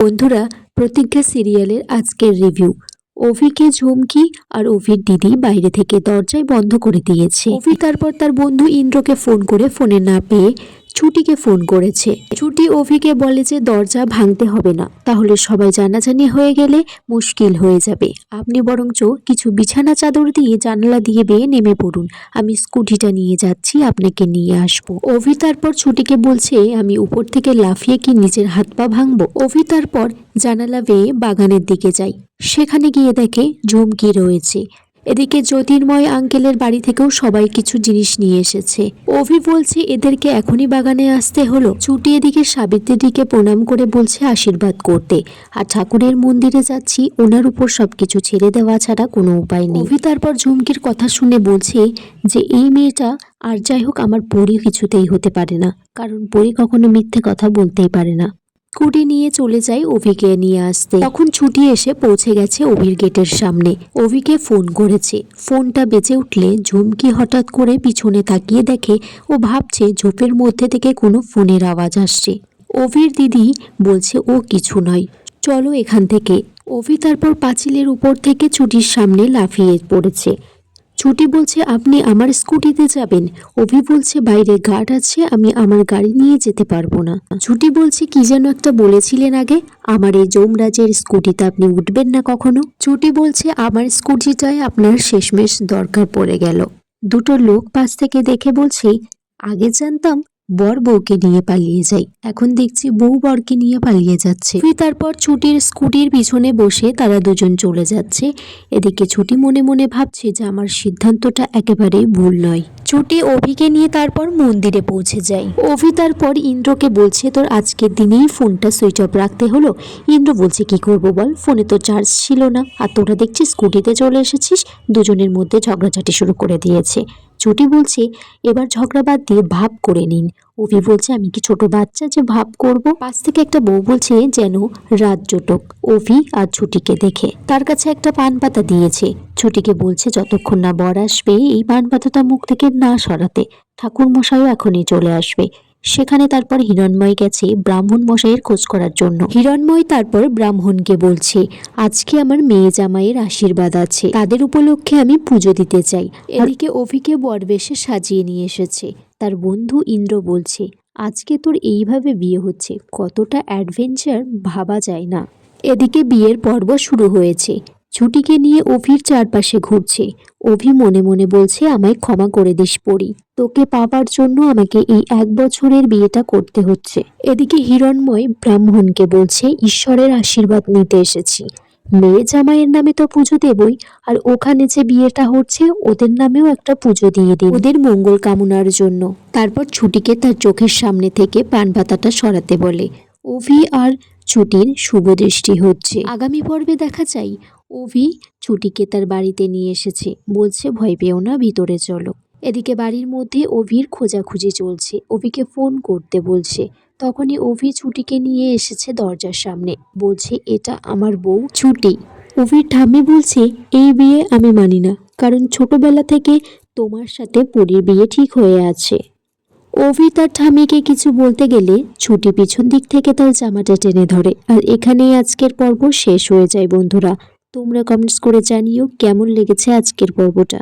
বন্ধুরা, প্রতিজ্ঞা সিরিয়ালের আজকের রিভিউ। অভিকে ঝুমকি আর অভির দিদি বাইরে থেকে দরজায় বন্ধ করে দিয়েছে। অভি তারপর তার বন্ধু ইন্দ্রকে ফোন করে ফোনে না পেয়ে ছুটিকে ফোন করেছে। ছুটি অভিকে বলে যে দরজা ভাঙতে হবে না, তাহলে সবাই জানাজানি হয়ে গেলে মুশকিল হয়ে যাবে। আপনি বরঞ্চ কিছু বিছানা চাদর দিয়ে জানালা দিয়ে বেয়ে নেমে পড়ুন, আমি স্কুটিটা নিয়ে যাচ্ছি, আপনাকে নিয়ে আসবো। অভি তারপর ছুটিকে বলছে আমি উপর থেকে লাফিয়ে কি নিজের হাত পা ভাঙবো। অভি তারপর জানালা বেয়ে বাগানের দিকে যায়। সেখানে গিয়ে দেখে ঝুমকি রয়েছে। এদিকে জ্যোতির্ময় আঙ্কেলের বাড়ি থেকেও সবাই কিছু জিনিস নিয়ে এসেছে। অভি বলছে এদেরকে এখনই বাগানে আসতে হলো। ছুটি এদিকে সাবিত্রীদিকে প্রণাম করে বলছে আশীর্বাদ করতে, আর ঠাকুরের মন্দিরে যাচ্ছি, ওনার উপর সবকিছু ছেড়ে দেওয়া ছাড়া কোনো উপায় নেই। অভি তারপর ঝুমকির কথা শুনে বলছে যে এই মেয়েটা আর যাই হোক আমার পরি কিছুতেই হতে পারে না, কারণ পরি কখনো মিথ্যে কথা বলতেই পারে না। স্কুটি নিয়ে চলে যায় অভিকে নিয়ে আসতে। তখন ছুটি এসে পৌঁছে গেছে অভির গেটের সামনে। অভিকে ফোন করেছে। ফোনটা বেজে উঠলে ঝুমকি হঠাৎ করে পিছনে তাকিয়ে দেখে ও ভাবছে ঝোপের মধ্যে থেকে কোনো ফোনের আওয়াজ আসছে। অভির দিদি বলছে ও কিছু নয়, চলো এখান থেকে। অভি তারপর পাঁচিলের উপর থেকে ছুটির সামনে লাফিয়ে পড়েছে। ছুটি বলছে আপনি আমার স্কুটিতে যাবেন। অভি বলছে বাইরে গার্ড আছে, আমি আমার গাড়ি নিয়ে যেতে পারবো না। ছুটি বলছে কি যেন একটা বলেছিলেন আগে, আমার এই যমরাজের স্কুটিতে আপনি উঠবেন না কখনো। ছুটি বলছে আমার স্কুটিটাই আপনার শেষমেশ দরকার পড়ে গেল। দুটো লোক পাশ থেকে দেখে বলছে আগে জানতাম বর বউকে নিয়ে পালিয়ে যাই, এখন দেখছি বউ বরকে নিয়ে পালিয়ে যাচ্ছে। তারপর ছুটির স্কুটির পিছনে বসে তারা দুজন চলে যাচ্ছে। এদিকে ছুটি মনে মনে ভাবছে যে আমার সিদ্ধান্তটা একেবারেই ভুল নয়। ছুটি অভিকে নিয়ে তারপর মন্দিরে পৌঁছে যায়। অভি তারপর ইন্দ্রকে বলছে তোর আজকের দিনেই ফোনটা সুইচ অফ রাখতে হলো। ইন্দ্র বলছে কি করবো বল, ফোনে তো চার্জ ছিল না, আর তোরা দেখছিস স্কুটিতে চলে এসেছিস। দুজনের মধ্যে ঝগড়াঝাটি শুরু করে দিয়েছে। ছুটি বলছে এবার ঝগড়া বাদ দিয়ে ভাব করে নিন। অভি বলছে আমি কি ছোট বাচ্চা যে ভাব করব। পাশ থেকে একটা বউ বলছে যেন রাত জোটক অভি আর ছুটিকে দেখে। তার কাছে একটা পান পাতা দিয়েছে। ছুটিকে বলছে যতক্ষণ না বর আসবে এই পান পাতাটা মুখ থেকে না সরাতে। ঠাকুর মশাইও এখনই চলে আসবে। সেখানে তারপর হিরণময় গেছে ব্রাহ্মণ মশাইয়ের খোঁজ করার জন্য। হিরণময় তারপর ব্রাহ্মণকে বলছে আজকে আমার মেয়ে জামাইয়ের আশীর্বাদ আছে, তাদের উপলক্ষে আমি পুজো দিতে চাই। এদিকে অভিকে বরবেশে সাজিয়ে নিয়ে এসেছে। তার বন্ধু ইন্দ্র বলছে আজকে তোর এইভাবে বিয়ে হচ্ছে, কতটা অ্যাডভেঞ্চার ভাবা যায় না। এদিকে বিয়ের পর্ব শুরু হয়েছে। ছুটিকে নিয়ে অভির চারপাশে ঘুরছে। অভি মনে মনে বলছে আমায় ক্ষমা করে দিস পরি, তোকে পাওয়ার জন্য আমাকে এই 1 বছরের বিয়েটা করতে হচ্ছে। এদিকে হিরণময় ব্রাহ্মণকে বলছে ঈশ্বরের আশীর্বাদ নিতে এসেছি, মেয়ে জামাইয়ের নামে তো পুজো দেবই, আর ওখানে যে বিয়েটা হচ্ছে ওদের নামেও একটা পুজো দিয়ে দিই ওদের মঙ্গল কামনার জন্য। তারপর ছুটিকে তার চোখের সামনে থেকে পান পাতাটা সরাতে বলে। অভি আর ছুটির শুভ দৃষ্টি হচ্ছে। আগামী পর্বে দেখা যায় অভি ছুটিকে তার বাড়িতে নিয়ে এসেছে, বলছে ভয় পেও না, ভিতরে চলো। এদিকে বাড়ির মধ্যে অভির খোঁজাখুঁজি চলছে। অভিকে ফোন করতে বলছে। তখনই অভি ছুটিকে নিয়ে এসেছে দরজার সামনে, বলছে এটা আমার বউ ছুটি। অভির ঠাম্মি বলছে এই বিয়ে আমি মানি না, কারণ ছোটবেলা থেকে তোমার সাথে পরীর বিয়ে ঠিক হয়ে আছে। অভি তার ঠাম্মিকে কিছু বলতে গেলে ছুটি পিছন দিক থেকে তার জামাটা টেনে ধরে। আর এখানেই আজকের পর্ব শেষ হয়ে যায়। বন্ধুরা তোমরা কমেন্টস করে জানিও কেমন লেগেছে আজকের পর্বটা।